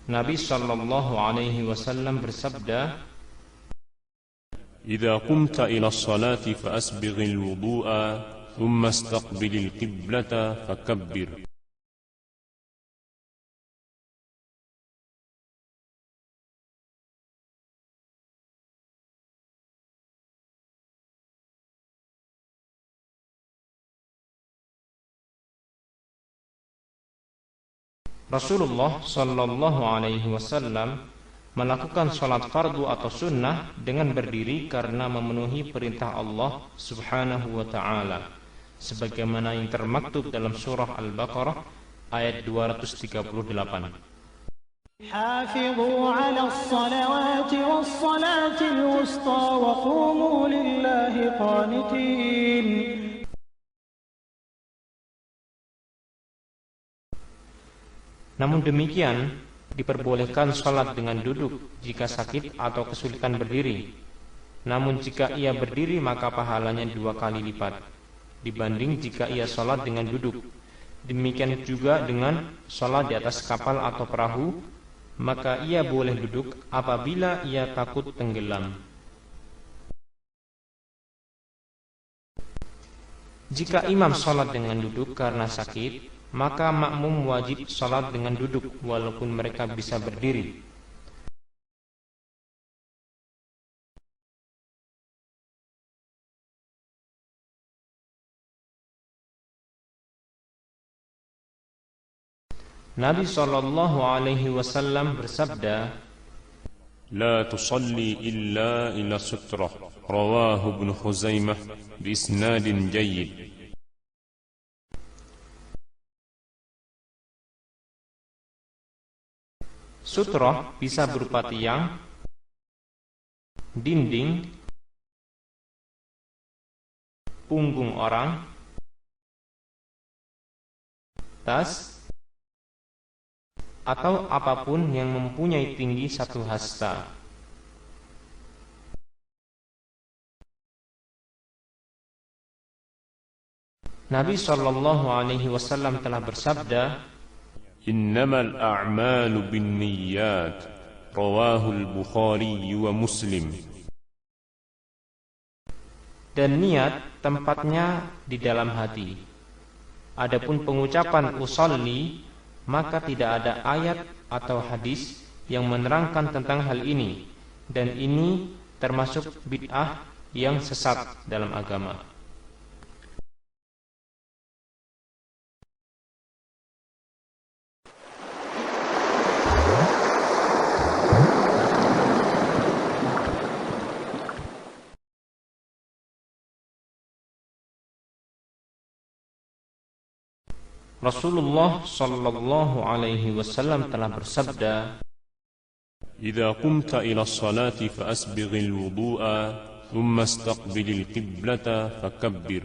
Nabi sallallahu alaihi wasallam bersabda, إذا قمت إلى الصلاة فأسبغ الوضوء ثم استقبل القبلة فكبر. Rasulullah sallallahu alaihi wasallam melakukan sholat fardu atau sunnah dengan berdiri karena memenuhi perintah Allah subhanahu wa ta'ala, sebagaimana yang termaktub dalam surah Al-Baqarah ayat 238. حافظوا على الصلوات والصلاة الوسطى وقوموا لله قانتين. Namun demikian, diperbolehkan sholat dengan duduk jika sakit atau kesulitan berdiri. Namun jika ia berdiri maka pahalanya 2 kali lipat dibanding jika ia sholat dengan duduk. Demikian juga dengan sholat di atas kapal atau perahu, maka ia boleh duduk apabila ia takut tenggelam. Jika imam sholat dengan duduk karena sakit, maka makmum wajib sholat dengan duduk walaupun mereka bisa berdiri. Nabi sallallahu alaihi wasallam bersabda, لا تصلي إلا إلى سترة رواه ابن خزيمة بإسناد جيد. Sutrah bisa berupa tiang, dinding, punggung orang, tas, atau apapun yang mempunyai tinggi 1 hasta. Nabi sallallahu alaihi wasallam telah bersabda, إنما الأعمال بالنيات رواه البخاري ومسلم. Dan niat tempatnya di dalam hati. Adapun pengucapan usolli, maka tidak ada ayat atau hadis yang menerangkan tentang hal ini, dan ini termasuk bid'ah yang sesat dalam agama. Rasulullah sallallahu alaihi wasallam telah bersabda, إذا قمت إلى الصلاة فأسبغ الوضوء ثم استقبل القبلة فكبر.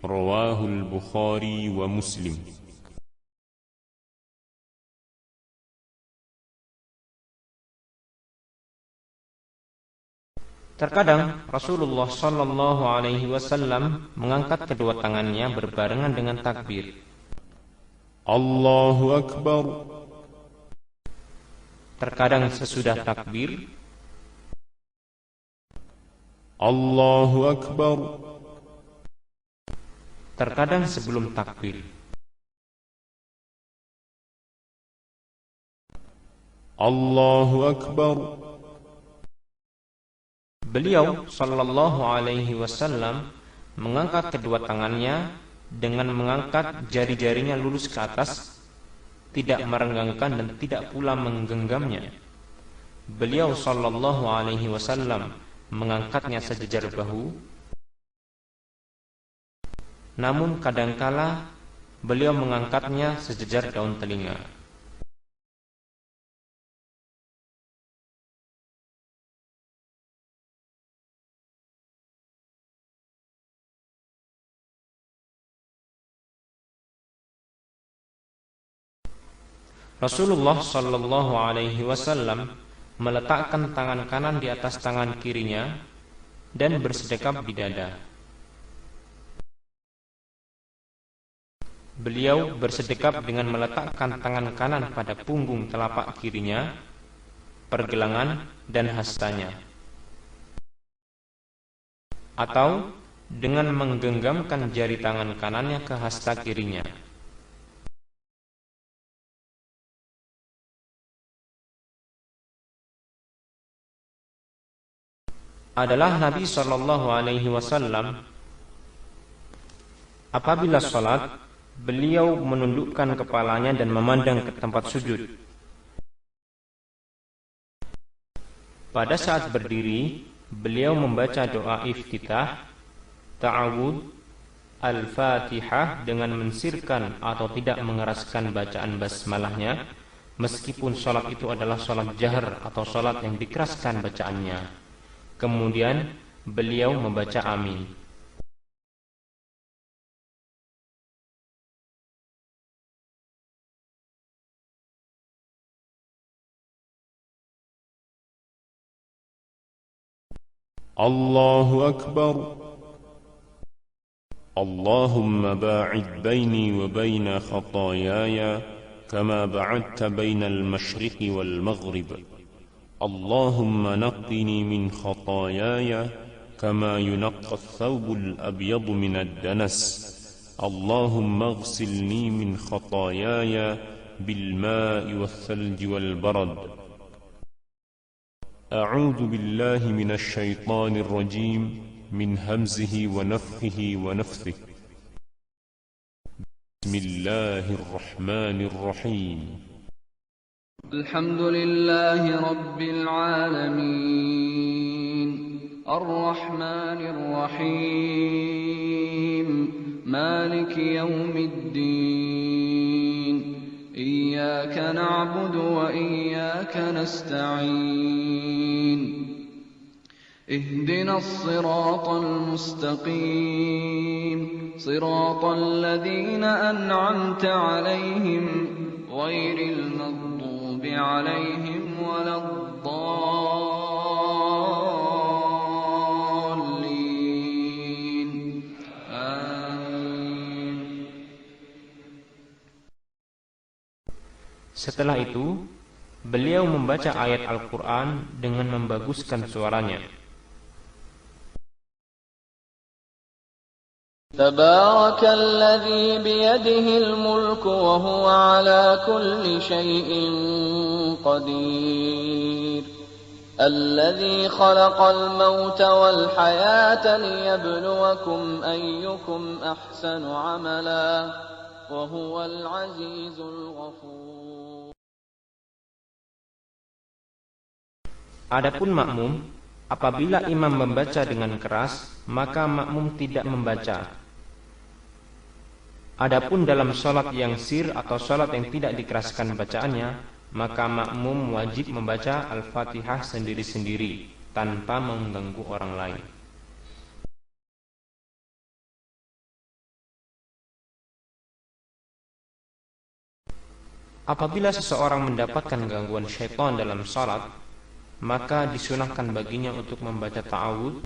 رواه البخاري ومسلم. Terkadang Rasulullah sallallahu alaihi wasallam mengangkat kedua tangannya berbarengan dengan takbir. Allahu Akbar. Terkadang sesudah takbir, Allahu Akbar. Terkadang sebelum takbir, Allahu Akbar. Beliau sallallahu alaihi wasallam mengangkat kedua tangannya dengan mengangkat jari-jarinya lurus ke atas, tidak merenggangkan dan tidak pula menggenggamnya. Beliau sallallahu alaihi wasallam mengangkatnya sejajar bahu, namun kadangkala beliau mengangkatnya sejajar daun telinga. Rasulullah sallallahu alaihi wasallam meletakkan tangan kanan di atas tangan kirinya dan bersedekap di dada. beliau bersedekap dengan meletakkan tangan kanan pada punggung telapak kirinya, pergelangan, dan hastanya, atau dengan menggenggamkan jari tangan kanannya ke hasta kirinya. Adalah Nabi SAW apabila sholat, beliau menundukkan kepalanya dan memandang ke tempat sujud. Pada saat berdiri, beliau membaca doa iftitah, ta'awud, al-fatihah dengan mensirkan atau tidak mengeraskan bacaan basmalahnya, meskipun sholat itu adalah sholat jahar atau sholat yang dikeraskan bacaannya. Kemudian beliau membaca amin. الله أكبر. اللهم باعد بيني وبين خطاياي كما بعدت بين المشرق والمغرب. اللهم نقني من خطاياي كما ينقى الثوب الأبيض من الدنس. اللهم اغسلني من خطاياي بالماء والثلج والبرد. أعوذ بالله من الشيطان الرجيم من همزه ونفخه ونفثه. بسم الله الرحمن الرحيم. الحمد لله رب العالمين الرحمن الرحيم مالك يوم الدين إياك نعبد وإياك نستعين اهدنا الصراط المستقيم صراط الذين أنعمت عليهم غير المغضوب عليهم ولا الضالين آمين. Setelah itu, beliau membaca ayat Al-Quran dengan membaguskan suaranya. تبارك الذي بيده الملك وهو على كل شيء قدير الذي خلق الموت والحياة ليبلوكم أيكم أحسن عملا وهو العزيز الغفور. Adapun makmum, apabila imam membaca dengan keras, maka makmum tidak membaca. Adapun dalam sholat yang sir atau sholat yang tidak dikeraskan bacaannya, maka makmum wajib membaca Al-Fatihah sendiri-sendiri tanpa mengganggu orang lain. Apabila seseorang mendapatkan gangguan syaitan dalam sholat, maka disunahkan baginya untuk membaca ta'awud,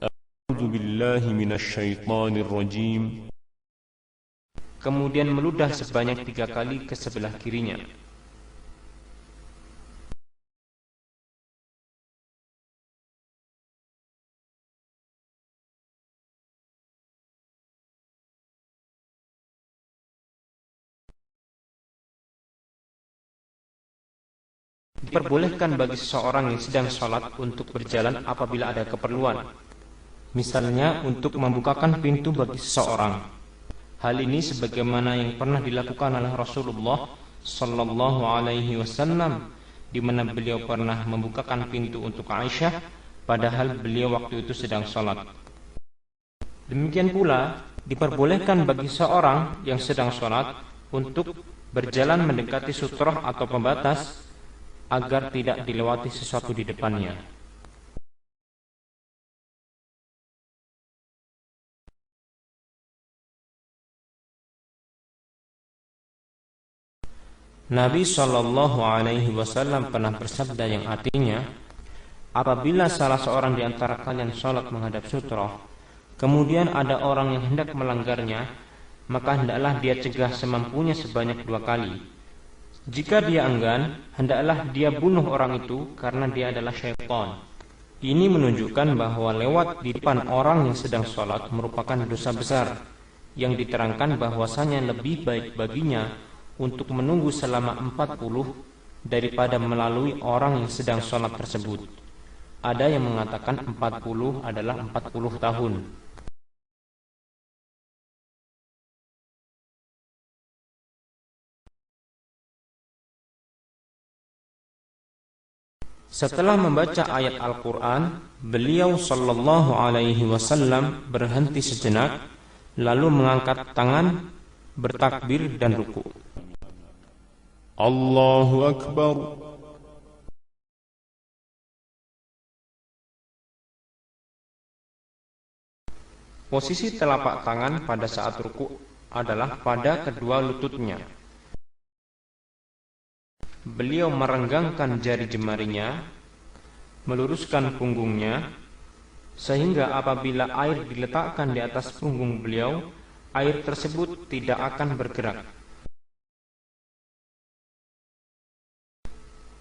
A'udzu billahi minasy syaithanir rajim. kemudian meludah sebanyak 3 kali ke sebelah kirinya. Diperbolehkan bagi seseorang yang sedang sholat untuk berjalan apabila ada keperluan, misalnya untuk membukakan pintu bagi seseorang. Hal ini sebagaimana yang pernah dilakukan oleh Rasulullah Sallallahu Alaihi Wasallam, di mana beliau pernah membukakan pintu untuk Aisyah, padahal beliau waktu itu sedang sholat. Demikian pula diperbolehkan bagi seorang yang sedang sholat untuk berjalan mendekati sutrah atau pembatas agar tidak dilewati sesuatu di depannya. Nabi Shallallahu Alaihi Wasallam pernah bersabda yang artinya, apabila salah seorang di antara kalian sholat menghadap sutrah, kemudian ada orang yang hendak melanggarnya, maka hendaklah dia cegah semampunya sebanyak 2 kali. Jika dia enggan, hendaklah dia bunuh orang itu karena dia adalah syaitan. Ini menunjukkan bahwa lewat di depan orang yang sedang sholat merupakan dosa besar, yang diterangkan bahwasanya lebih baik baginya untuk menunggu selama 40 daripada melalui orang yang sedang sholat tersebut. Ada yang mengatakan 40 adalah 40 tahun. Setelah membaca ayat Al-Quran, beliau sallallahu alaihi wasallam berhenti sejenak, lalu mengangkat tangan, bertakbir dan ruku. Allahu Akbar. Posisi telapak tangan pada saat ruku adalah pada kedua lututnya. Beliau merenggangkan jari jemarinya, meluruskan punggungnya, sehingga apabila air diletakkan di atas punggung beliau, air tersebut tidak akan bergerak.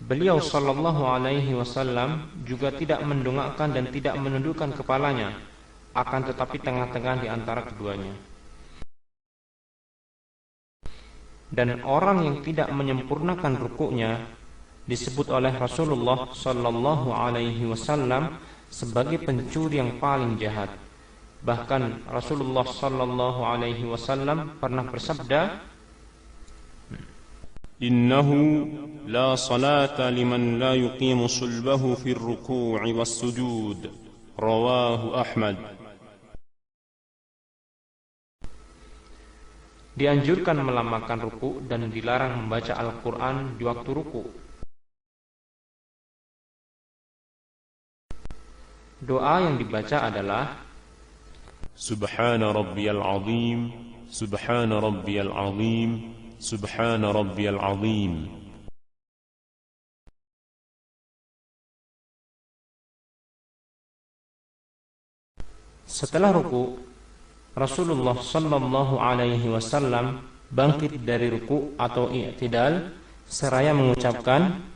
Beliau sallallahu alaihi wasallam juga tidak mendongakkan dan tidak menundukkan kepalanya, akan tetapi tengah-tengah di antara keduanya. Dan orang yang tidak menyempurnakan rukuknya disebut oleh Rasulullah sallallahu alaihi wasallam sebagai pencuri yang paling jahat. Bahkan Rasulullah sallallahu alaihi wasallam pernah bersabda, Innahu la salata liman la yuqimu sulbahu fi ar-ruku'i was-sujud. Rawahu Ahmad. Dianjurkan melambaikan ruku dan dilarang membaca Al-Quran di waktu ruku. Doa yang dibaca adalah Subhana rabbiyal azim, Subhana rabbiyal azim, Subhana rabbiyal azim. Setelah ruku, Rasulullah sallallahu alaihi wasallam bangkit dari ruku atau i'tidal seraya mengucapkan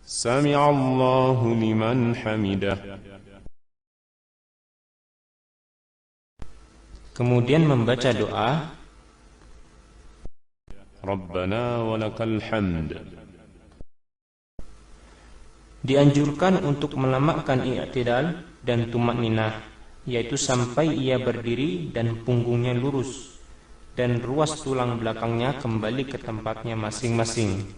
Sami'allahu liman hamidah. Kemudian membaca doa Rabbana walakal hamd. Dianjurkan untuk melamakkan i'tidal dan tumakninah, yaitu sampai ia berdiri dan punggungnya lurus dan ruas tulang belakangnya kembali ke tempatnya masing-masing.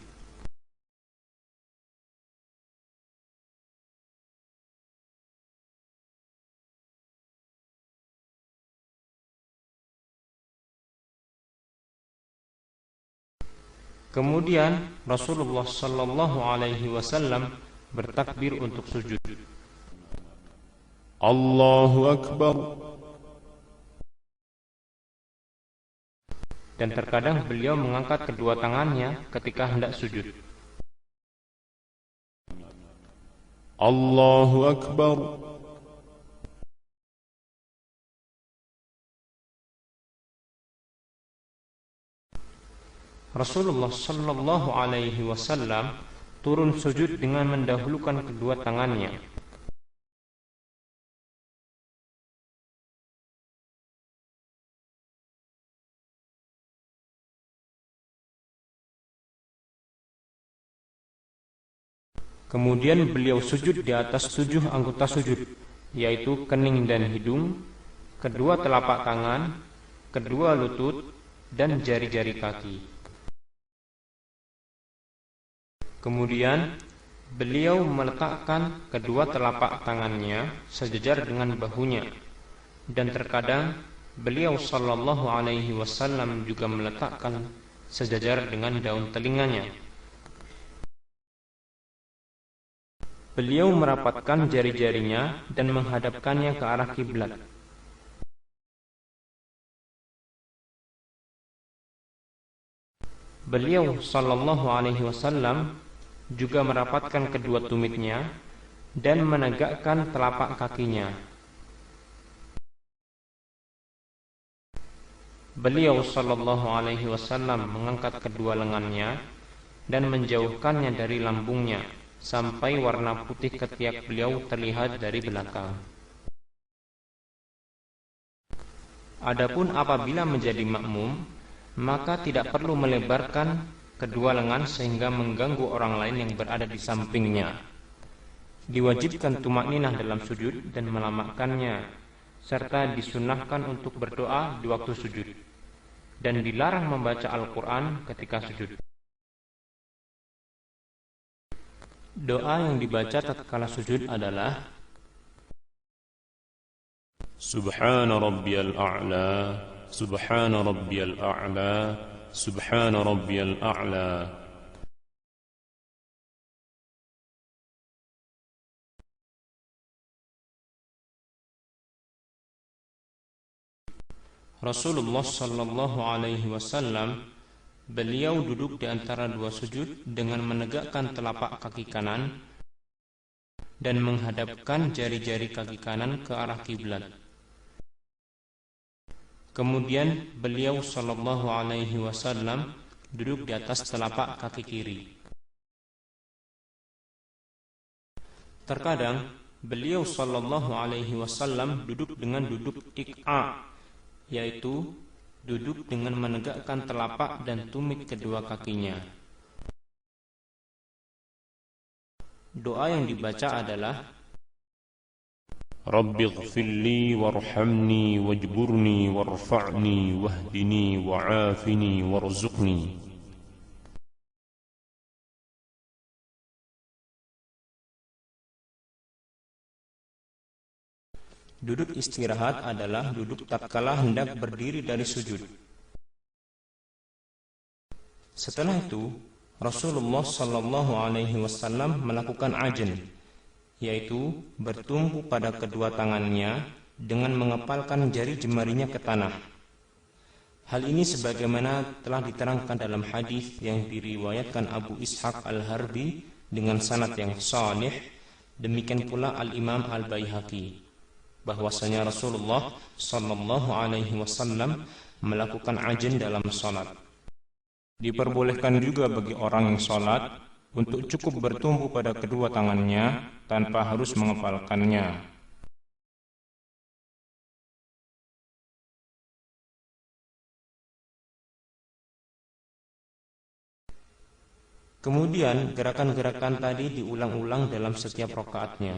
Kemudian Rasulullah sallallahu alaihi wasallam bertakbir untuk sujud. Allahu Akbar. Dan terkadang beliau mengangkat kedua tangannya ketika hendak sujud. Allahu Akbar. Rasulullah sallallahu alaihi wasallam turun sujud dengan mendahulukan kedua tangannya. Kemudian beliau sujud di atas 7 anggota sujud, yaitu kening dan hidung, kedua telapak tangan, kedua lutut, dan jari-jari kaki. Kemudian beliau meletakkan kedua telapak tangannya sejajar dengan bahunya, dan terkadang beliau sallallahu alaihi wasallam juga meletakkan sejajar dengan daun telinganya. Beliau merapatkan jari-jarinya dan menghadapkannya ke arah kiblat. Beliau sallallahu alaihi wasallam juga merapatkan kedua tumitnya dan menegakkan telapak kakinya. Beliau sallallahu alaihi wasallam mengangkat kedua lengannya dan menjauhkannya dari lambungnya sampai warna putih ketiak beliau terlihat dari belakang. Adapun apabila menjadi makmum, maka tidak perlu melebarkan kedua lengan sehingga mengganggu orang lain yang berada di sampingnya. Diwajibkan tumakninah dalam sujud dan melamakannya, serta disunahkan untuk berdoa di waktu sujud, dan dilarang membaca Al-Quran ketika sujud. Doa yang dibaca tatkala sujud adalah Subhana rabbiyal a'la, Subhana rabbiyal a'la, Subhana rabbiyal a'la. Rasulullah sallallahu alaihi wasallam, beliau duduk di antara dua sujud dengan menegakkan telapak kaki kanan dan menghadapkan jari-jari kaki kanan ke arah kiblat. Kemudian beliau sallallahu alaihi wasallam duduk di atas telapak kaki kiri. Terkadang beliau sallallahu alaihi wasallam duduk dengan duduk iq'a, yaitu duduk dengan menegakkan telapak dan tumit kedua kakinya. Doa yang dibaca adalah Rabbi ighfirli warhamni wajburni warfa'ni wahdini wa'afini warzuqni. Duduk istirahat adalah duduk tatkala hendak berdiri dari sujud. Setelah itu, Rasulullah sallallahu alaihi wasallam melakukan ajn, yaitu bertumpu pada kedua tangannya dengan mengepalkan jari jemarinya ke tanah. Hal ini sebagaimana telah diterangkan dalam hadis yang diriwayatkan Abu Ishaq Al-Harbi dengan sanad yang sahih, demikian pula Al-Imam Al-Baihaqi, bahwasanya Rasulullah sallallahu alaihi wasallam melakukan ajn dalam salat. Diperbolehkan juga bagi orang yang salat untuk cukup bertumpu pada kedua tangannya tanpa harus mengepalkannya. Kemudian gerakan-gerakan tadi diulang-ulang dalam setiap rakaatnya.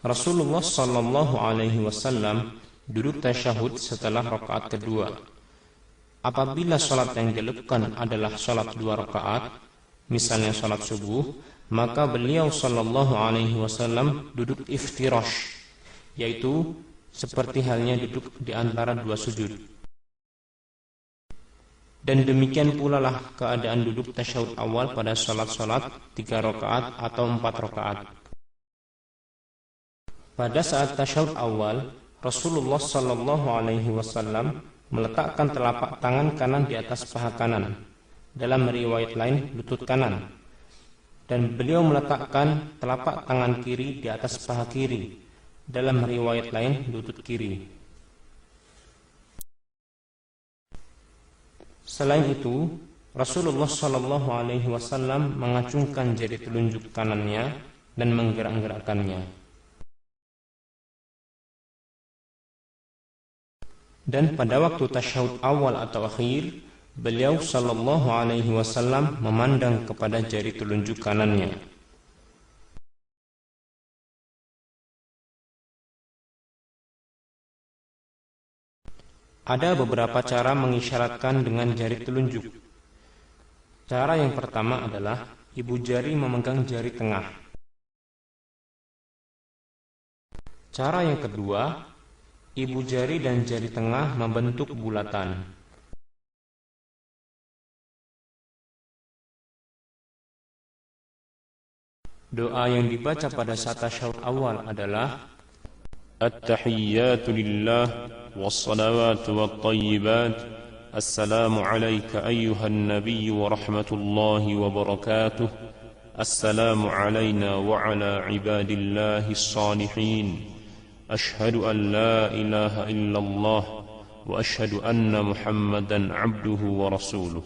Rasulullah sallallahu alaihi wasallam duduk tasyahud setelah rakaat kedua. Apabila salat yang dilakukan adalah salat 2 rakaat, misalnya salat subuh, maka beliau sallallahu alaihi wasallam duduk iftirash, yaitu seperti halnya duduk di antara dua sujud. Dan demikian pula lah keadaan duduk tasyahud awal pada salat-salat 3 rakaat atau 4 rakaat. Pada saat tasyahud awal, Rasulullah sallallahu alaihi wasallam meletakkan telapak tangan kanan di atas paha kanan, dalam riwayat lain lutut kanan, dan beliau meletakkan telapak tangan kiri di atas paha kiri, dalam riwayat lain lutut kiri. Selain itu, Rasulullah sallallahu alaihi wasallam mengacungkan jari telunjuk kanannya dan menggerak-gerakkannya. Dan pada waktu tasyahud awal atau akhir, beliau sallallahu alaihi wasallam memandang kepada jari telunjuk kanannya. Ada beberapa cara mengisyaratkan dengan jari telunjuk. Cara yang pertama adalah ibu jari memegang jari tengah. Cara yang kedua, ibu jari dan jari tengah membentuk bulatan. Doa yang dibaca pada saat tasyahud awal adalah At-tahiyyatu lillah was-salawatu wat-tayyibat. Assalamu alayka ayyuhan nabiy wa rahmatullahi wa barakatuh. السلام علينا وعلى عباد الله الصالحين أشهد أن لا إله إلا الله وأشهد أن محمدا عبده ورسوله.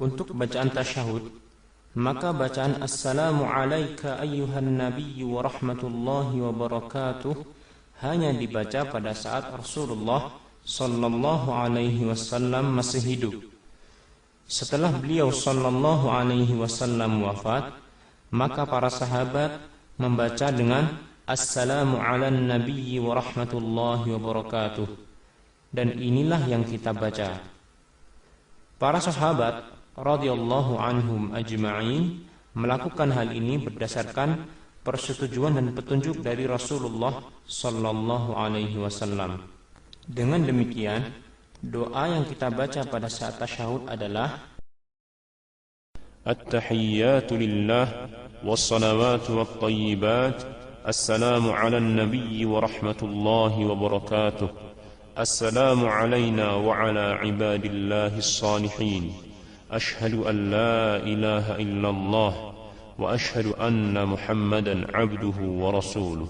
Untuk bacaan tasyahud, maka bacaan Assalamu alayka ayyuhan nabiyyu wa rahmatullahi wa barakatuh hanya dibaca pada saat Rasulullah sallallahu alaihi wasallam masih hidup. Setelah beliau sallallahu alaihi wasallam wafat, maka para sahabat membaca dengan Assalamu ala nabiyyi wa rahmatullahi wa barakatuh. Dan inilah yang kita baca. Para sahabat radhiyallahu anhum ajma'in melakukan hal ini berdasarkan persetujuan dan petunjuk dari Rasulullah sallallahu alaihi wasallam. Dengan demikian, doa yang kita baca pada saat tasyahud adalah التحيات لله والصلوات والطيبات السلام على النبي ورحمة الله وبركاته السلام علينا وعلى عباد الله الصالحين أشهد أن لا إله إلا الله وأشهد أن محمدا عبده ورسوله.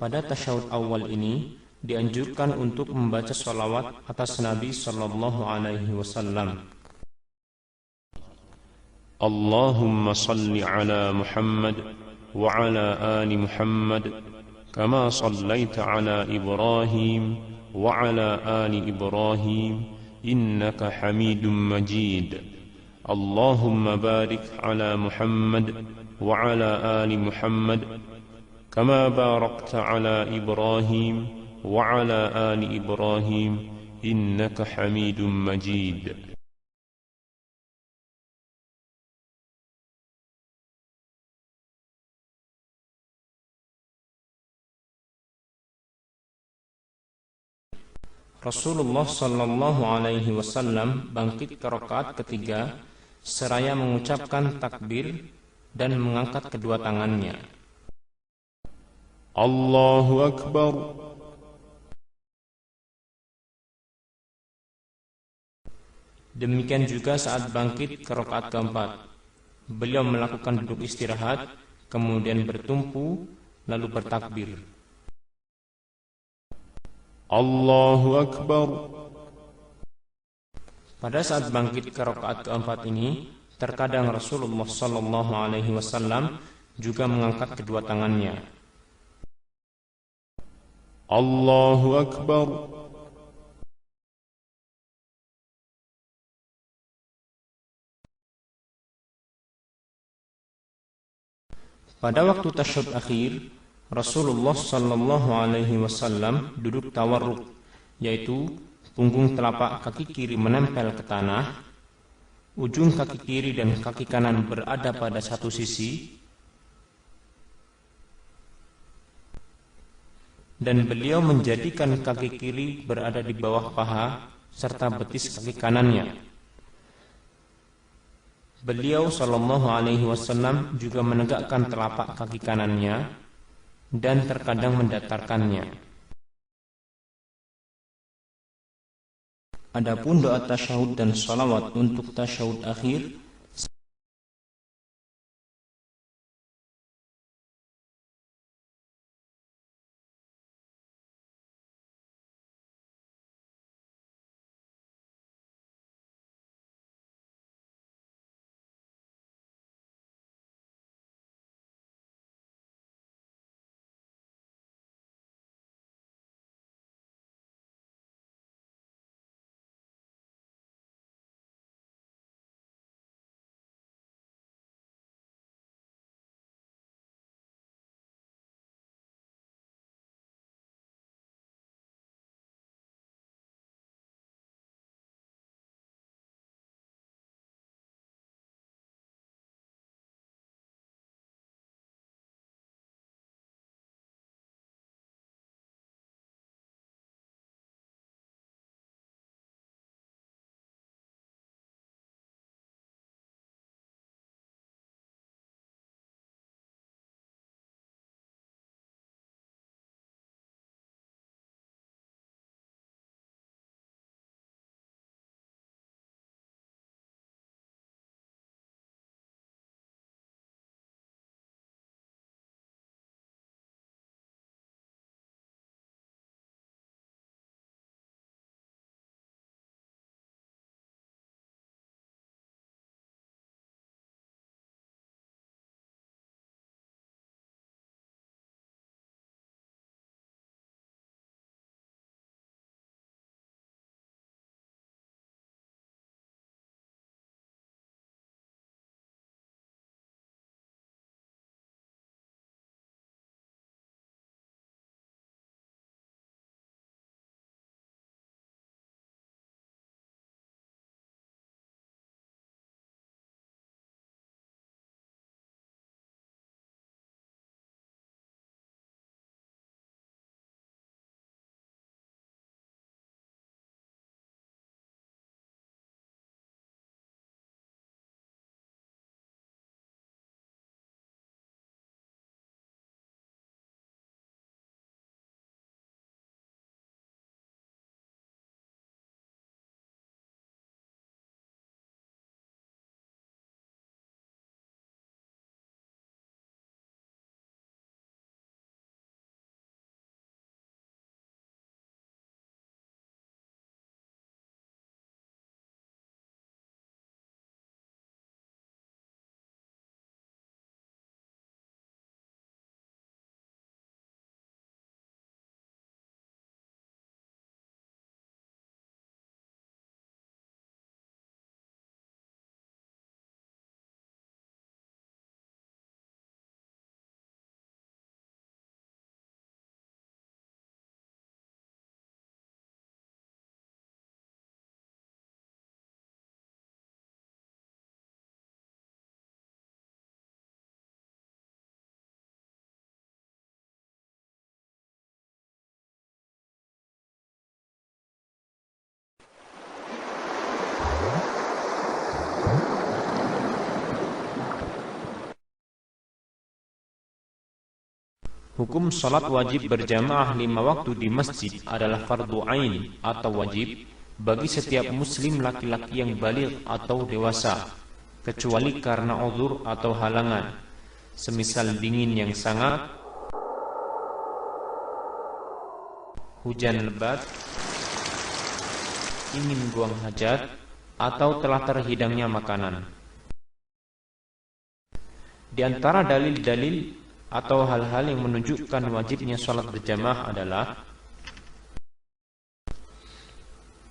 Pada tasyahud awal ini dianjurkan untuk membaca sholawat atas Nabi sallallahu alaihi wasallam. Allahumma salli ala Muhammad wa ala ali Muhammad كما صليت على إبراهيم وعلى آل إبراهيم إنك حميد مجيد اللهم بارك على محمد وعلى آل محمد كما باركت على إبراهيم وعلى آل إبراهيم إنك حميد مجيد. Rasulullah sallallahu alaihi wasallam bangkit ke rakaat ketiga seraya mengucapkan takbir dan mengangkat kedua tangannya. Allahu Akbar. Demikian juga saat bangkit ke rakaat keempat, beliau melakukan duduk istirahat, kemudian bertumpu, lalu bertakbir. Allahu Akbar. Pada saat bangkit ke rakaat keempat ini, terkadang Rasulullah sallallahu alaihi wasallam juga mengangkat kedua tangannya. Allahu Akbar. Pada waktu tasyahud akhir, Rasulullah sallallahu alaihi wasallam duduk tawarruk, yaitu punggung telapak kaki kiri menempel ke tanah, ujung kaki kiri dan kaki kanan berada pada satu sisi, dan beliau menjadikan kaki kiri berada di bawah paha serta betis kaki kanannya. Beliau sallallahu alaihi wasallam juga menegakkan telapak kaki kanannya dan terkadang mendatarkannya. Adapun doa tasyahud dan salawat untuk tasyahud akhir Hukum salat wajib berjamaah 5 waktu di masjid adalah fardu ain atau wajib bagi setiap muslim laki-laki yang baligh atau dewasa, kecuali karena uzur atau halangan, semisal dingin yang sangat, hujan lebat, ingin buang hajat, atau telah terhidangnya makanan. Di antara dalil-dalil atau hal-hal yang menunjukkan wajibnya sholat berjamaah adalah: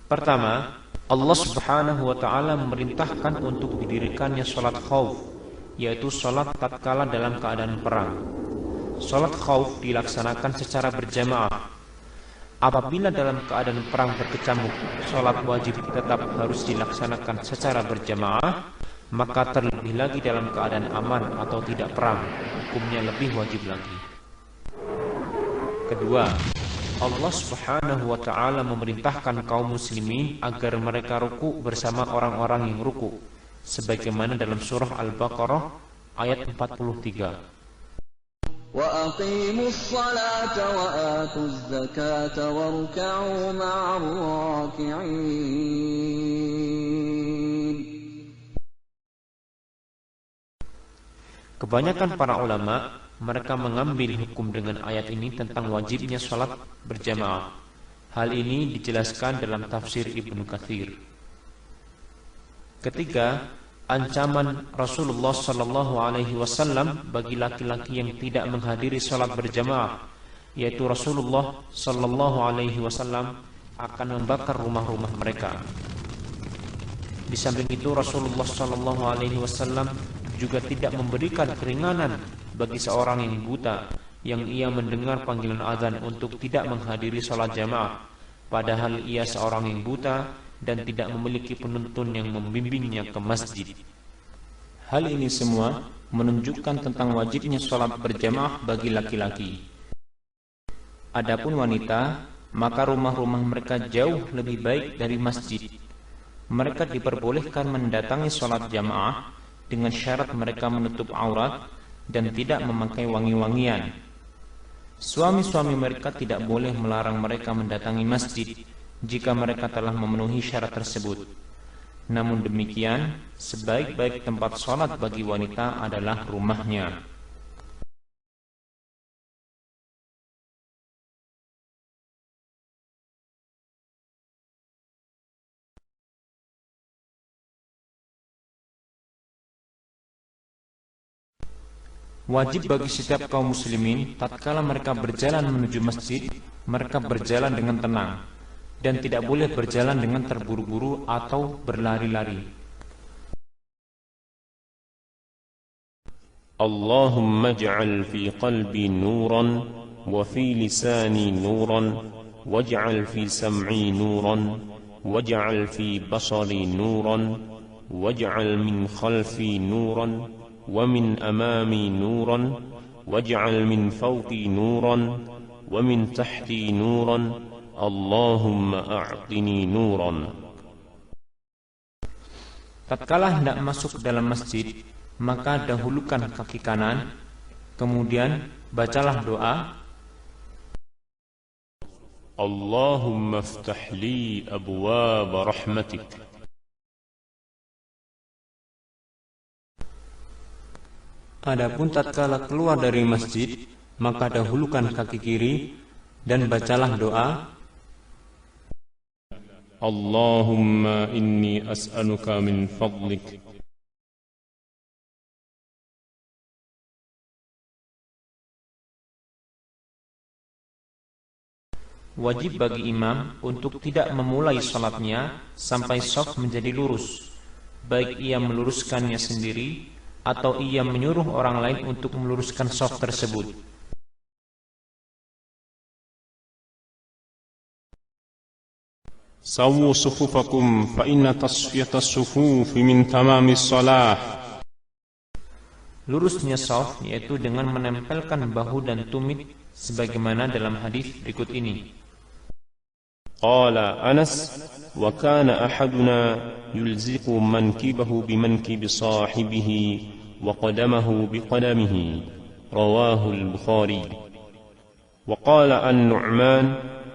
pertama, Allah Subhanahu wa ta'ala memerintahkan untuk didirikannya sholat khauf, yaitu sholat tatkala dalam keadaan perang. Sholat khauf dilaksanakan secara berjamaah. Apabila dalam keadaan perang berkecamuk, sholat wajib tetap harus dilaksanakan secara berjamaah, maka terlebih lagi dalam keadaan aman atau tidak perang, hukumnya lebih wajib lagi. Kedua, Allah Subhanahu wa ta'ala memerintahkan kaum muslimin agar mereka ruku bersama orang-orang yang ruku, sebagaimana dalam surah Al-Baqarah ayat 43. وَأَقِيمُوا الصَّلَاةَ وَآتُوا الزَّكَاةَ وَارْكَعُوا مَعَ الرَّاكِعِينَ. Kebanyakan para ulama mereka mengambil hukum dengan ayat ini tentang wajibnya sholat berjamaah. Hal ini dijelaskan dalam tafsir Ibnu Katsir. Ketiga, ancaman Rasulullah sallallahu alaihi wasallam bagi laki-laki yang tidak menghadiri sholat berjamaah, yaitu Rasulullah sallallahu alaihi wasallam akan membakar rumah-rumah mereka. Di samping itu Rasulullah sallallahu alaihi wasallam juga tidak memberikan keringanan bagi seorang yang buta yang ia mendengar panggilan azan untuk tidak menghadiri sholat jamaah, padahal ia seorang yang buta dan tidak memiliki penuntun yang membimbingnya ke masjid. Hal ini semua menunjukkan tentang wajibnya sholat berjamaah bagi laki-laki. Adapun wanita, maka rumah-rumah mereka jauh lebih baik dari masjid. Mereka diperbolehkan mendatangi sholat jamaah dengan syarat mereka menutup aurat dan tidak memakai wangi-wangian. Suami-suami mereka tidak boleh melarang mereka mendatangi masjid jika mereka telah memenuhi syarat tersebut. Namun demikian, sebaik-baik tempat sholat bagi wanita adalah rumahnya. Wajib bagi setiap kaum muslimin tatkala mereka berjalan menuju masjid, mereka berjalan dengan tenang dan tidak boleh berjalan dengan terburu-buru atau berlari-lari. Allahumma ij'al fi qalbi nuran wa fi lisani nuran waj'al fi sam'i nuran waj'al fi basari nuran waj'al min khalfi nuran ومن أمامي نورا واجعل من فوقي نورا ومن تحتي نورا اللهم أعطني نورا. Tatkala hendak masuk ke dalam masjid, maka dahulukan kaki kanan, kemudian bacalah doa, Allahumma aftah li abwaab rahmatik. Adapun tatkala keluar dari masjid, maka dahulukan kaki kiri dan bacalah doa, Allahumma inni as'aluka min fadlik. Wajib bagi imam untuk tidak memulai salatnya sampai shaf menjadi lurus, baik ia meluruskannya sendiri atau ia menyuruh orang lain untuk meluruskan shaf tersebut. Sawwu sufufakum fa inna tasfiyatas sufufi min tamamis shalah. Lurusnya shaf yaitu dengan menempelkan bahu dan tumit sebagaimana dalam hadis berikut ini. Qala Anas wa kana ahaduna yulziqu mankibahu bimankibi sahibihi wa qadamahu biqadamihi rawahu al-Bukhari. وقال النعمان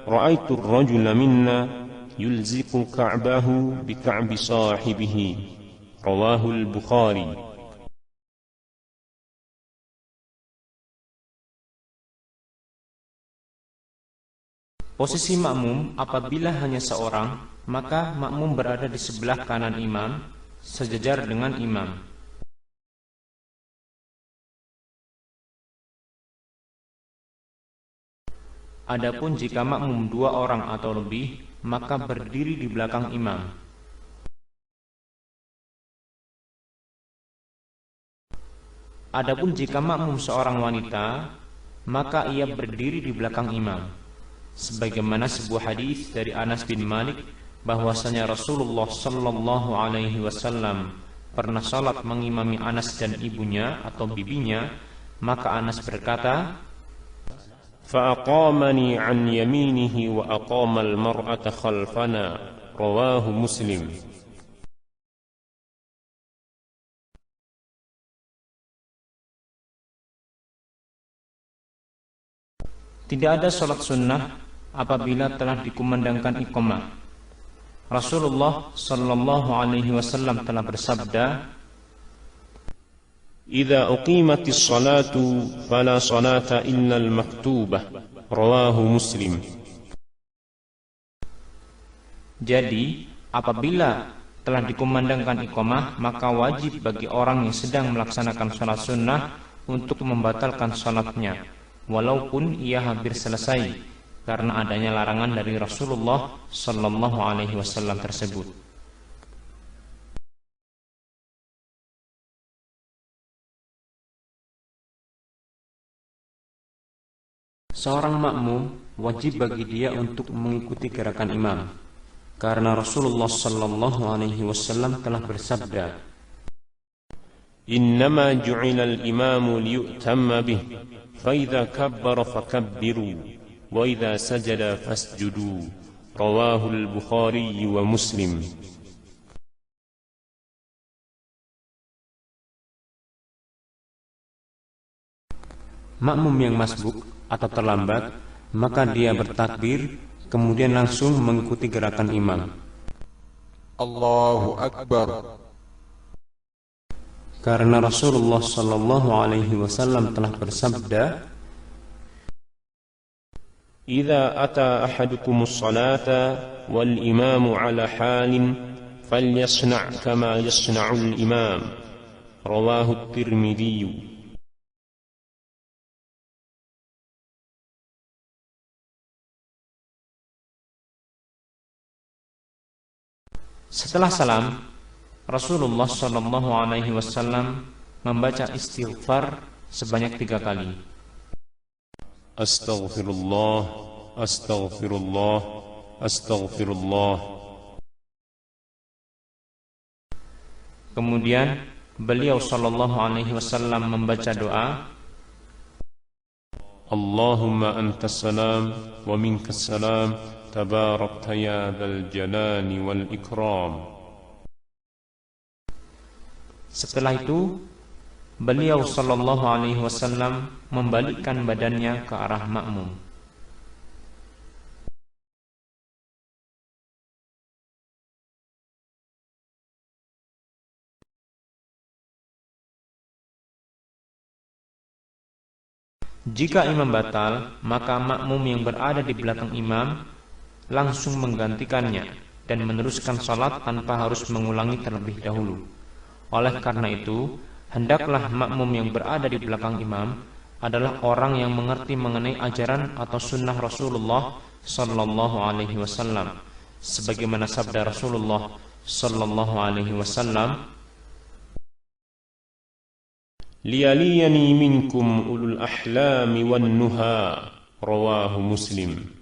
رأيت الرجل منا يلزق كعبه بكعب صاحبه رواه البخاري. Posisi makmum apabila hanya seorang, maka makmum berada di sebelah kanan imam, sejajar dengan imam. Adapun jika makmum 2 orang atau lebih, maka berdiri di belakang imam. Adapun jika makmum seorang wanita, maka ia berdiri di belakang imam. Sebagaimana sebuah hadis dari Anas bin Malik bahwasanya Rasulullah sallallahu alaihi wasallam pernah salat mengimami Anas dan ibunya atau bibinya, maka Anas berkata, فأقامني عن يمينه وأقام المرأة خلفنا رواه مسلم. tidak ada salat sunnah apabila telah dikumandangkan iqamah. Rasulullah sallallahu alaihi wasallam telah bersabda, إذا أقيمت الصلاة فلا صلاة إلا المكتوبة رواه مسلم. jadi apabila telah dikumandangkan iqamah, maka wajib bagi orang yang sedang melaksanakan salat sunnah untuk membatalkan salatnya, walaupun ia hampir selesai, karena adanya larangan dari Rasulullah sallallahu alaihi wasallam tersebut. Seorang makmum wajib bagi dia untuk mengikuti gerakan imam, karena Rasulullah sallallahu alaihi wasallam telah bersabda, إنما جعل الإمام ليؤتم به فإذا كبر فكبروا وإذا سجد فاسجدوا رواه البخاري ومسلم. makmum yang masbuk atau terlambat, maka dia bertakbir, kemudian langsung mengikuti gerakan imam. Allahu Akbar. Karena Rasulullah sallallahu alaihi wasallam telah bersabda, إذا أتى أحدكم الصلاة والإمام على حال فليصنع كما يصنع الإمام رواه الترمذي. Setelah salam, Rasulullah sallallahu alaihi wasallam membaca istighfar sebanyak 3 kali. Astaghfirullah, astaghfirullah, astaghfirullah. Kemudian beliau sallallahu alaihi wasallam membaca doa, Allahumma antas salam wa minkas salam tabarakta ya dzal jalali wal ikram. Setelah itu beliau sallallahu alaihi wasallam membalikkan badannya ke arah makmum. Jika imam batal, maka makmum yang berada di belakang imam langsung menggantikannya dan meneruskan salat tanpa harus mengulangi terlebih dahulu. Oleh karena itu, hendaklah makmum yang berada di belakang imam adalah orang yang mengerti mengenai ajaran atau sunnah Rasulullah sallallahu alaihi wasallam, sebagaimana sabda Rasulullah sallallahu alaihi wasallam, liyaliyani minkum ulul ahlami wan nuha rawahu Muslim.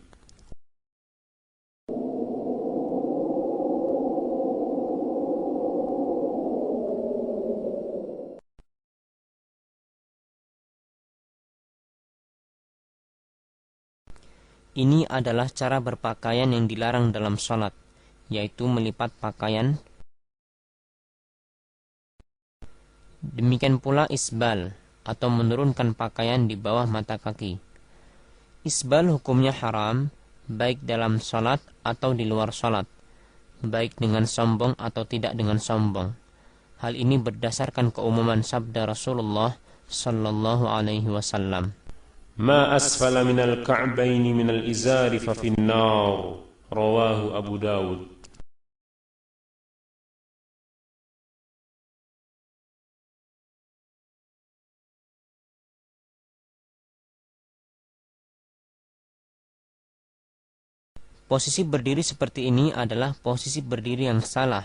Ini adalah cara berpakaian yang dilarang dalam sholat, yaitu melipat pakaian. Demikian pula isbal, atau menurunkan pakaian di bawah mata kaki. Isbal hukumnya haram, baik dalam sholat atau di luar sholat, baik dengan sombong atau tidak dengan sombong. Hal ini berdasarkan keumuman sabda Rasulullah sallallahu alaihi wasallam. ما أسفل من الكعبين من الإزار ففي النار رواه أبو داود. Posisi berdiri seperti ini adalah posisi berdiri yang salah.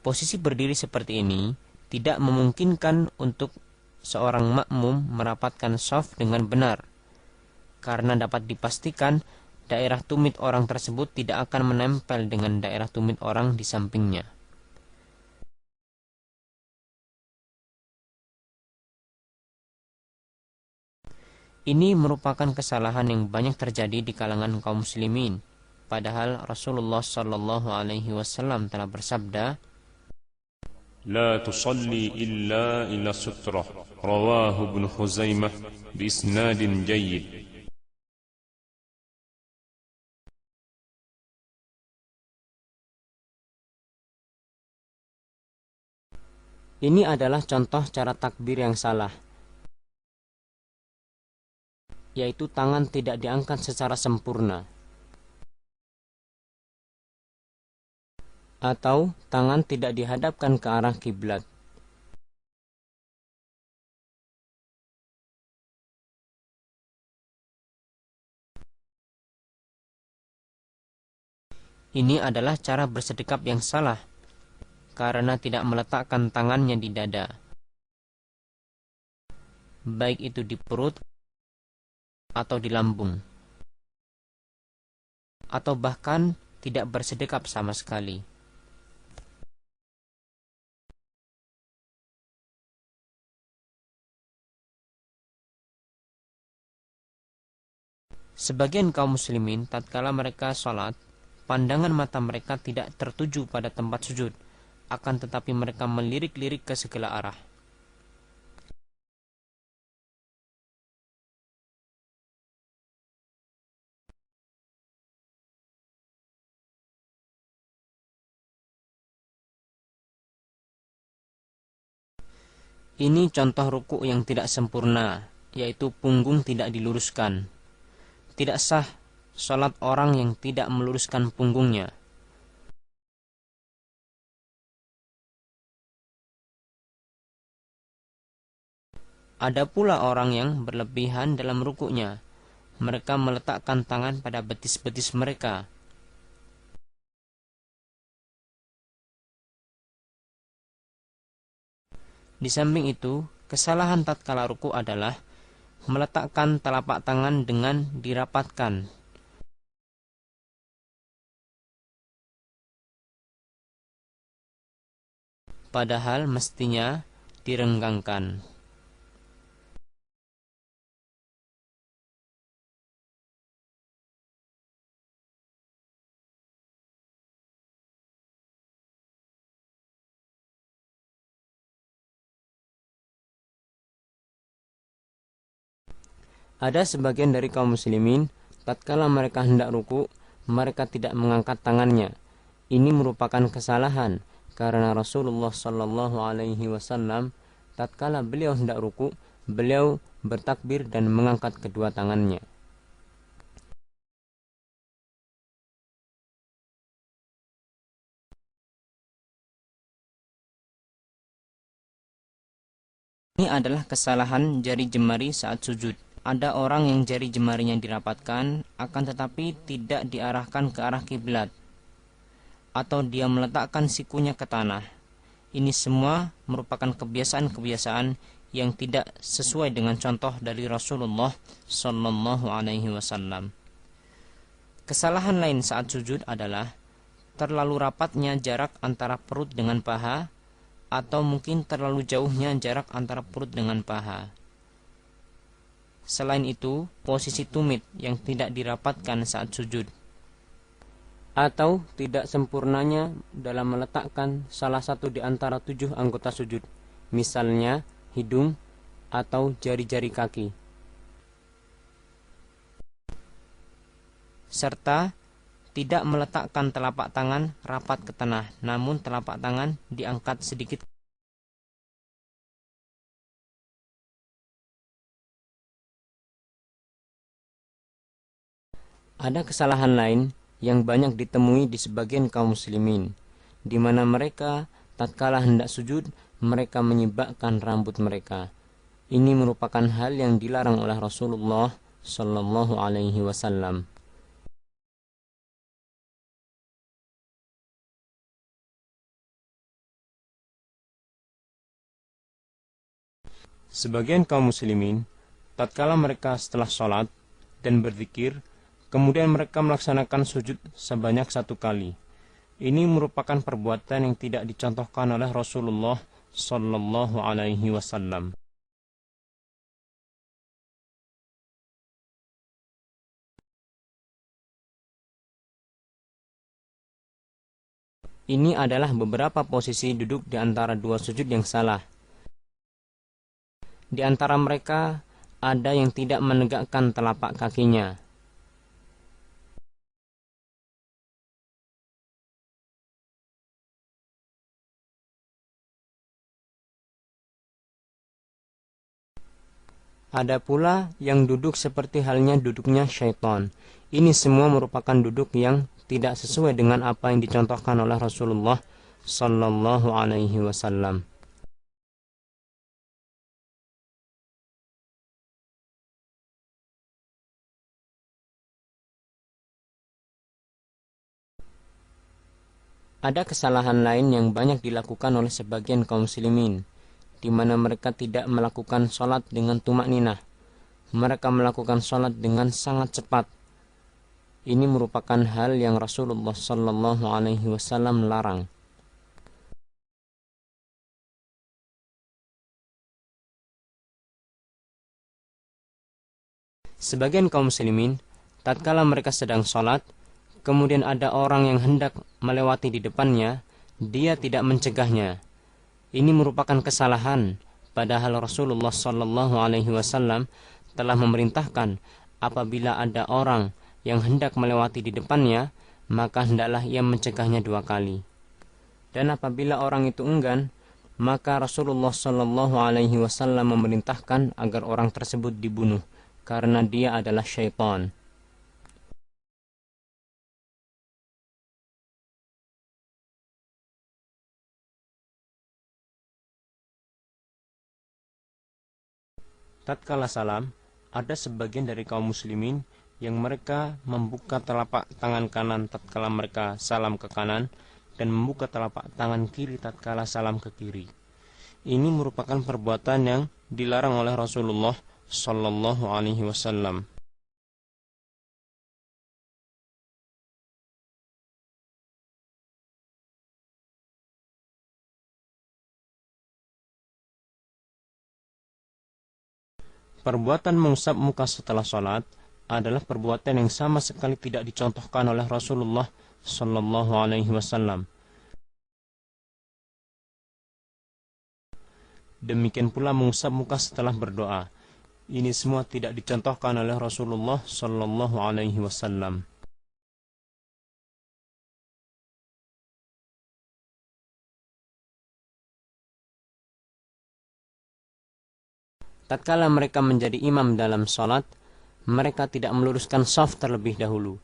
Posisi berdiri seperti ini tidak memungkinkan untuk seorang makmum merapatkan shaf dengan benar, karena dapat dipastikan daerah tumit orang tersebut tidak akan menempel dengan daerah tumit orang di sampingnya. Ini merupakan kesalahan yang banyak terjadi di kalangan kaum muslimin. Padahal Rasulullah sallallahu alaihi wasallam telah bersabda, لا تصلي إلا إلى سترة رواه ابن خزيمة بإسناد جيد. ini adalah contoh cara takbir yang salah, yaitu tangan tidak diangkat secara sempurna, atau tangan tidak dihadapkan ke arah kiblat. Ini adalah cara bersedekap yang salah, karena tidak meletakkan tangannya di dada, baik itu di perut atau di lambung, atau bahkan tidak bersedekap sama sekali. Sebagian kaum muslimin tatkala mereka sholat, pandangan mata mereka tidak tertuju pada tempat sujud, akan tetapi mereka melirik-lirik ke segala arah. Ini contoh ruku yang tidak sempurna, yaitu punggung tidak diluruskan. Tidak sah sholat orang yang tidak meluruskan punggungnya. Ada pula orang yang berlebihan dalam rukuknya. Mereka meletakkan tangan pada betis-betis mereka. Di samping itu, kesalahan tatkala ruku adalah meletakkan telapak tangan dengan dirapatkan. Padahal mestinya direnggangkan. Ada sebagian dari kaum muslimin, tatkala mereka hendak ruku, mereka tidak mengangkat tangannya. Ini merupakan kesalahan, karena Rasulullah sallallahu alaihi wasallam tatkala beliau hendak ruku, beliau bertakbir dan mengangkat kedua tangannya. Ini adalah kesalahan jari jemari saat sujud. Ada orang yang jari jemarinya dirapatkan, akan tetapi tidak diarahkan ke arah kiblat, atau dia meletakkan sikunya ke tanah. Ini semua merupakan kebiasaan-kebiasaan yang tidak sesuai dengan contoh dari Rasulullah sallallahu alaihi wasallam. Kesalahan lain saat sujud adalah terlalu rapatnya jarak antara perut dengan paha, atau mungkin terlalu jauhnya jarak antara perut dengan paha. Selain itu, posisi tumit yang tidak dirapatkan saat sujud, atau tidak sempurnanya dalam meletakkan salah satu di antara 7 anggota sujud, misalnya hidung atau jari-jari kaki. serta tidak meletakkan telapak tangan rapat ke tanah, namun telapak tangan diangkat sedikit. Ada kesalahan lain yang banyak ditemui di sebagian kaum muslimin, di mana mereka tatkala hendak sujud, mereka menyibakkan rambut mereka. Ini merupakan hal yang dilarang oleh Rasulullah Sallallahu Alaihi Wasallam. Sebagian kaum muslimin, tatkala mereka setelah sholat dan berzikir, kemudian mereka melaksanakan sujud sebanyak 1 kali. Ini merupakan perbuatan yang tidak dicontohkan oleh Rasulullah Sallallahu Alaihi Wasallam. Ini adalah beberapa posisi duduk di antara 2 sujud yang salah. Di antara mereka ada yang tidak menegakkan telapak kakinya. Ada pula yang duduk seperti halnya duduknya syaitan. Ini semua merupakan duduk yang tidak sesuai dengan apa yang dicontohkan oleh Rasulullah Sallallahu Alaihi Wasallam. Ada kesalahan lain yang banyak dilakukan oleh sebagian kaum muslimin, di mana mereka tidak melakukan sholat dengan tumakninah. Mereka melakukan sholat dengan sangat cepat. Ini merupakan hal yang Rasulullah Sallallahu Alaihi Wasallam larang. Sebagian kaum muslimin, tatkala mereka sedang sholat, kemudian ada orang yang hendak melewati di depannya, dia tidak mencegahnya. Ini merupakan kesalahan, padahal Rasulullah Sallallahu Alaihi Wasallam telah memerintahkan apabila ada orang yang hendak melewati di depannya, maka hendaklah ia mencegahnya 2 kali. Dan apabila orang itu enggan, maka Rasulullah Sallallahu Alaihi Wasallam memerintahkan agar orang tersebut dibunuh, karena dia adalah syaitan. Tatkala salam, ada sebagian dari kaum muslimin yang mereka membuka telapak tangan kanan tatkala mereka salam ke kanan dan membuka telapak tangan kiri tatkala salam ke kiri. Ini merupakan perbuatan yang dilarang oleh Rasulullah Sallallahu Alaihi Wasallam. Perbuatan mengusap muka setelah sholat adalah perbuatan yang sama sekali tidak dicontohkan oleh Rasulullah Sallallahu Alaihi Wasallam. Demikian pula mengusap muka setelah berdoa. Ini semua tidak dicontohkan oleh Rasulullah Sallallahu Alaihi Wasallam. Tatkala mereka menjadi imam dalam sholat, mereka tidak meluruskan shaf terlebih dahulu.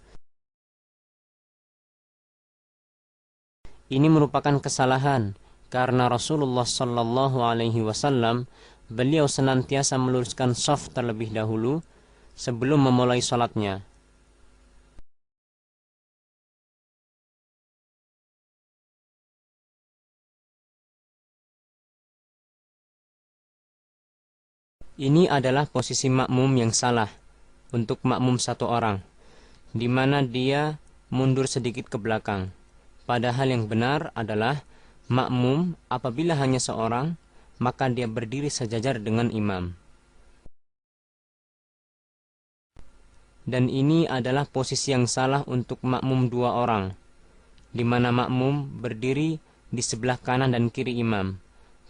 Ini merupakan kesalahan, karena Rasulullah Sallallahu Alaihi Wasallam beliau senantiasa meluruskan shaf terlebih dahulu sebelum memulai sholatnya. Ini adalah posisi makmum yang salah untuk makmum 1 orang, di mana dia mundur sedikit ke belakang. Padahal yang benar adalah makmum apabila hanya seorang, maka dia berdiri sejajar dengan imam. Dan ini adalah posisi yang salah untuk makmum 2 orang, di mana makmum berdiri di sebelah kanan dan kiri imam.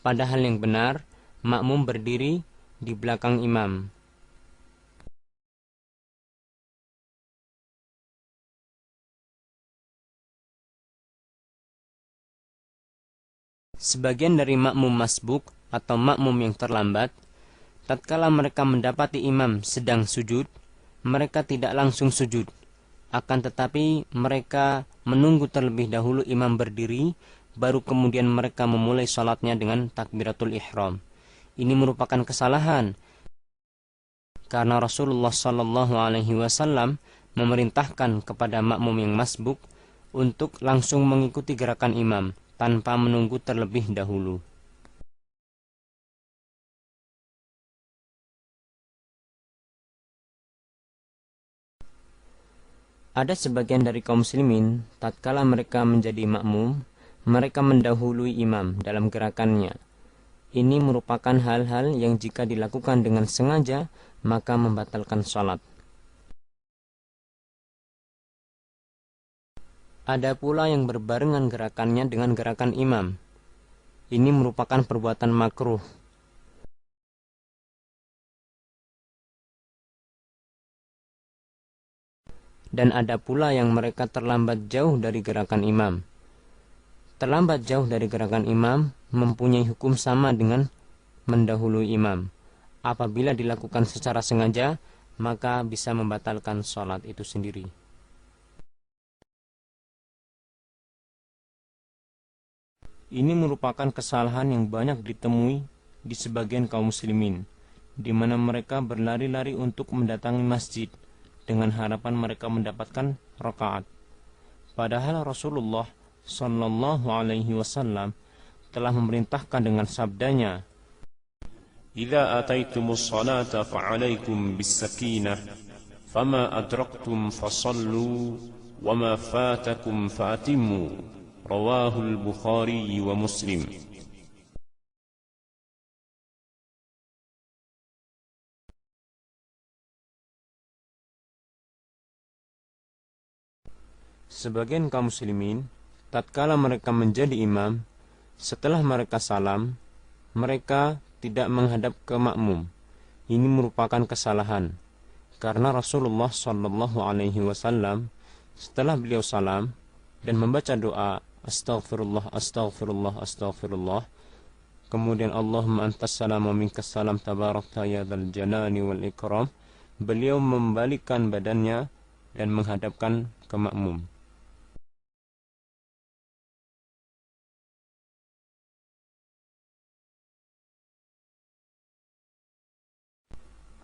Padahal yang benar, makmum berdiri di belakang imam. Sebagian dari makmum masbuk atau makmum yang terlambat, tatkala mereka mendapati imam sedang sujud, mereka tidak langsung sujud, akan tetapi mereka menunggu terlebih dahulu imam berdiri, baru kemudian mereka memulai salatnya dengan takbiratul ihram. Ini merupakan kesalahan, karena Rasulullah SAW memerintahkan kepada makmum yang masbuk untuk langsung mengikuti gerakan imam tanpa menunggu terlebih dahulu. Ada sebagian dari kaum muslimin, tatkala mereka menjadi makmum, mereka mendahului imam dalam gerakannya. Ini merupakan hal-hal yang jika dilakukan dengan sengaja, maka membatalkan salat. Ada pula yang berbarengan gerakannya dengan gerakan imam. Ini merupakan perbuatan makruh. Dan ada pula yang mereka terlambat jauh dari gerakan imam. Terlambat jauh dari gerakan imam mempunyai hukum sama dengan mendahului imam. Apabila dilakukan secara sengaja, maka bisa membatalkan salat itu sendiri. Ini merupakan kesalahan yang banyak ditemui di sebagian kaum muslimin, di mana mereka berlari-lari untuk mendatangi masjid dengan harapan mereka mendapatkan rakaat. Padahal Rasulullah Sallallahu Alaihi Wasallam telah memerintahkan dengan sabdanya, إذا أتيتم الصلاة فعليكم بالسكينة فما أدركتم فصلوا وما فاتكم فأتموا رواه البخاري ومسلم. Sebagian kaum muslimin, tatkala mereka menjadi imam, setelah mereka salam, mereka tidak menghadap ke makmum. Ini merupakan kesalahan, karena Rasulullah Sallallahu Alaihi Wasallam setelah beliau salam dan membaca doa Astaghfirullah, Astaghfirullah, Astaghfirullah, kemudian Allahumma antas salam wa minkas salam tabarakta ya dzal jalali wal ikram, beliau membalikkan badannya dan menghadapkan ke makmum.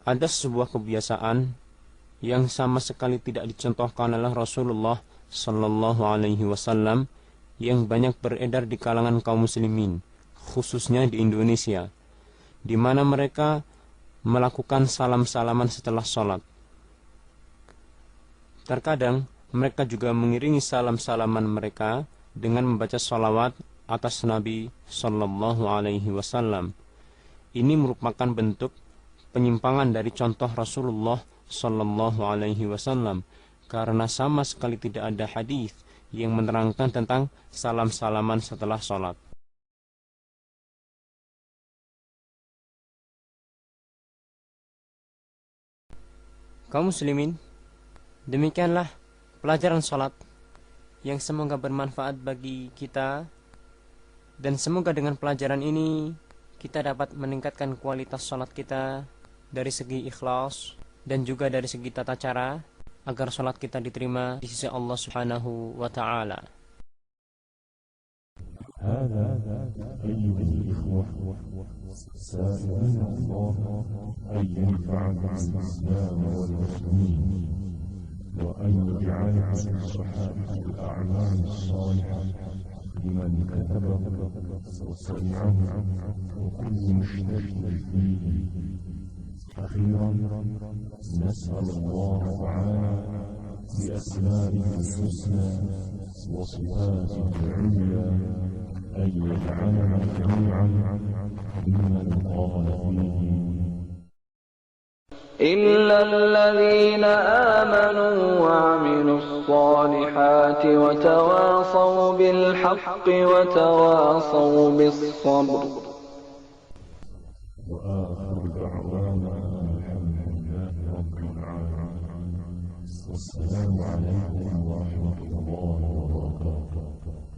Ada sebuah kebiasaan yang sama sekali tidak dicontohkan oleh Rasulullah Sallallahu Alaihi Wasallam yang banyak beredar di kalangan kaum muslimin, khususnya di Indonesia, di mana mereka melakukan salam-salaman setelah sholat. Terkadang mereka juga mengiringi salam-salaman mereka dengan membaca sholawat atas Nabi Sallallahu Alaihi Wasallam. Ini merupakan bentuk penyimpangan dari contoh Rasulullah Sallallahu Alaihi Wasallam, karena sama sekali tidak ada hadis yang menerangkan tentang salam-salaman setelah sholat. Kaum muslimin, demikianlah pelajaran sholat yang semoga bermanfaat bagi kita, dan semoga dengan pelajaran ini kita dapat meningkatkan kualitas sholat kita dari segi ikhlas dan juga dari segi tata cara, agar sholat kita diterima di sisi Allah Subhanahu wa Ta'ala. هذا أيها الإخوة سائلين الله أن ينفع بالإسلام والمسلمين وأن يجعل في صحائف الأعمال الصالحة لمن كتبه وسمعه وكل مشترك فيه. أخيرا نسأل الله تعالى بأسمائه الحسنى وصفاته العليا أن يجعلنا جميعا ممن قال فيه إلا الذين آمنوا وعملوا الصالحات وتواصوا بالحق وتواصوا بالصبر. وآخر دعوانا الحمد لله رب العالمين. والسلام عليكم ورحمة الله وبركاته.